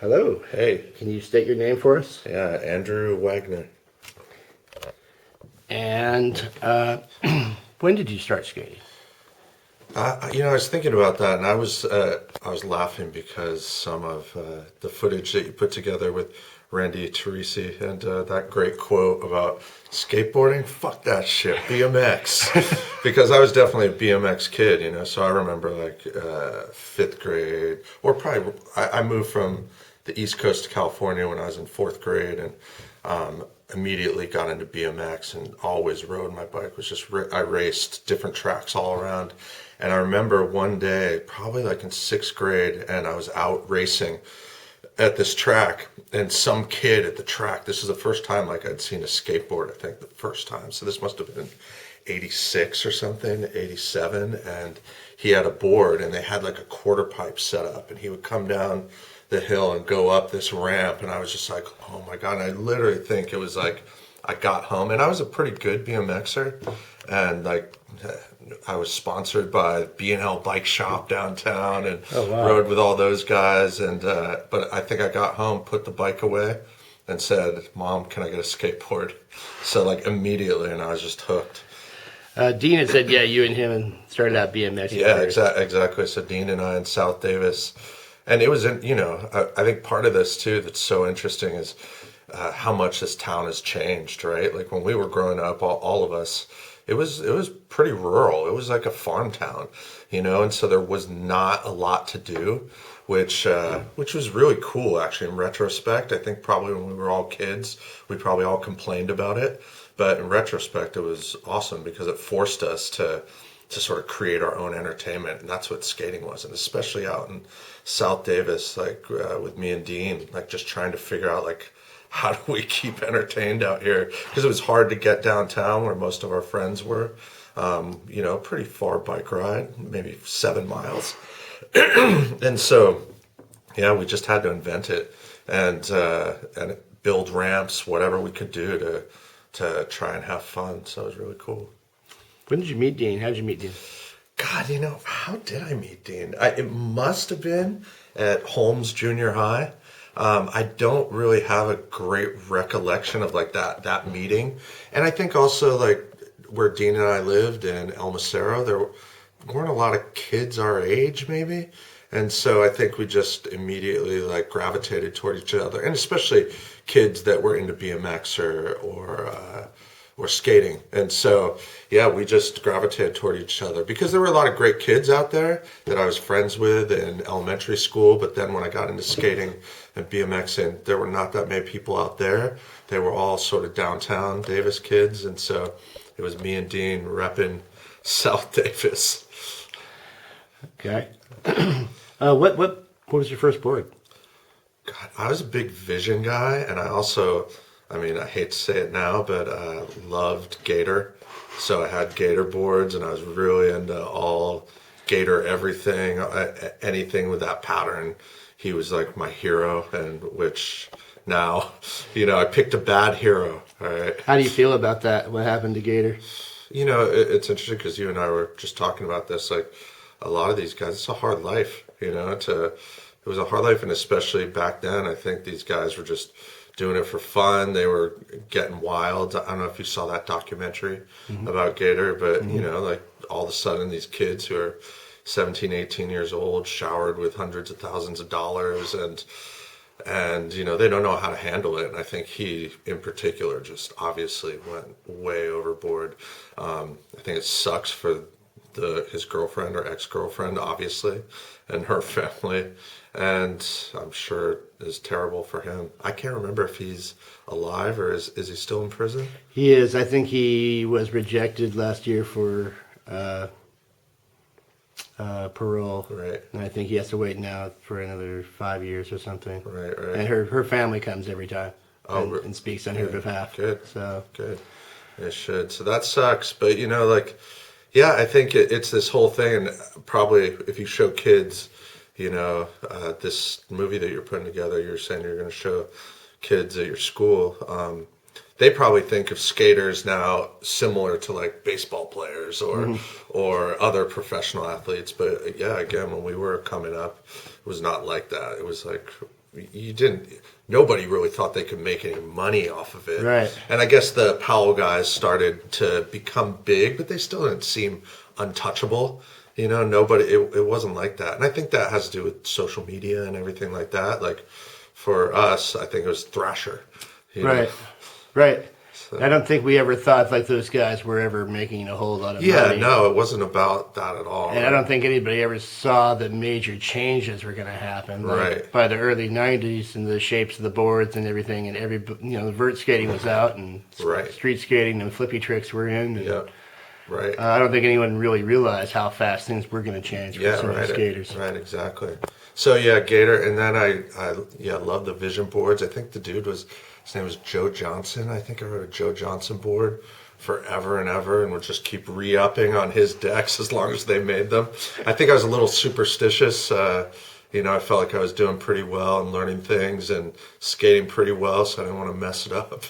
Hello. Hey, Can you state your name for us? yeah, Andrew Wagner. And when did you start skating? I was thinking about that, and I was laughing because some of the footage that you put together with Randy Teresi and that great quote about skateboarding. Fuck that shit, BMX. Because I was definitely a BMX kid, So I remember like fifth grade, or probably I moved from the East Coast to California when I was in fourth grade, and immediately got into BMX and always rode my bike. I raced different tracks all around. And I remember one day, probably like in sixth grade, and I was out racing at this track, and some kid at the track, this is the first time like I'd seen a skateboard, I think the first time. So this must have been 86 or something, 87. And he had a board and they had like a quarter pipe set up, and he would come down the hill and go up this ramp. And I was just like, oh my God. And I literally think it was like, I got home and I was a pretty good BMXer. And like, I was sponsored by B&L Bike Shop downtown and Oh, wow. rode with all those guys. And but I think I got home, put the bike away, and said, "Mom, can I get a skateboard?" So like immediately, and I was just hooked. Dean had said, yeah, you and him started out BMX. Yeah, exactly. So Dean and I in South Davis, and it was I think part of this too that's so interesting is how much this town has changed, right? Like when we were growing up, all of us, it was pretty rural. It was like a farm town, and so there was not a lot to do, which was really cool actually in retrospect. I think probably when we were all kids, we probably all complained about it, but in retrospect, it was awesome because it forced us to sort of create our own entertainment, and that's what skating was. And especially out in South Davis, like with me and Dean, like just trying to figure out like how do we keep entertained out here, because it was hard to get downtown where most of our friends were. Pretty far bike ride, maybe 7 miles. And so yeah, we just had to invent it and build ramps, whatever we could do to try and have fun. So it was really cool. When did you meet Dean? How did you meet Dean? God, how did I meet Dean? It must have been at Holmes Junior High. I don't really have a great recollection of like that meeting. And I think also like where Dean and I lived in El Macero, there weren't a lot of kids our age maybe. And so I think we just immediately like gravitated toward each other, and especially kids that were into BMX or skating. And so, yeah, we just gravitated toward each other because there were a lot of great kids out there that I was friends with in elementary school. But then when I got into skating and BMXing, there were not that many people out there. They were all sort of downtown Davis kids. And so it was me and Dean repping South Davis. Okay. What was your first board? God, I was a big Vision guy, and I hate to say it now, but loved Gator. So I had Gator boards, and I was really into all Gator everything, anything with that pattern. He was like my hero, and which now, I picked a bad hero. All right. How do you feel about that? What happened to Gator? It's interesting because you and I were just talking about this. Like a lot of these guys, it's a hard life. It was a hard life, and especially back then, I think these guys were just doing it for fun. They were getting wild. I don't know if you saw that documentary about Gator, but like all of a sudden these kids who are 17, 18 years old, showered with hundreds of thousands of dollars, and they don't know how to handle it. And I think he in particular just obviously went way overboard. I think it sucks for his girlfriend or ex-girlfriend, obviously, and her family, and I'm sure it is terrible for him. I can't remember if he's alive or is he still in prison? He is. I think he was rejected last year for parole. Right. And I think he has to wait now for another 5 years or something. Right. And her family comes every time and speaks on her behalf. Good. So Good. It should. So that sucks. But like, yeah, I think it's this whole thing, and probably if you show kids, this movie that you're putting together, you're saying you're going to show kids at your school, they probably think of skaters now similar to like baseball players or other professional athletes. But yeah, again, when we were coming up, it was not like that. It was like you didn't. Nobody really thought they could make any money off of it. Right. And I guess the Powell guys started to become big, but they still didn't seem untouchable. You know, nobody. It wasn't like that. And I think that has to do with social media and everything like that. Like for us, I think it was Thrasher. Right. Know? Right. So, I don't think we ever thought like those guys were ever making a whole lot of yeah, money. no, it wasn't about that at all. And I don't think anybody ever saw that major changes were going to happen. Like Right. by the early '90s, and the shapes of the boards and everything, and the vert skating was out, and Right. street skating and flippy tricks were in. And, Yeah. Right. I don't think anyone really realized how fast things were going to change for Yeah, some of right. the skaters. Right, exactly. So yeah, Gator, and then I love the vision boards. I think his name was Joe Johnson. I think I wrote a Joe Johnson board forever and ever, and would just keep re-upping on his decks as long as they made them. I think I was a little superstitious. I felt like I was doing pretty well and learning things and skating pretty well, so I didn't want to mess it up.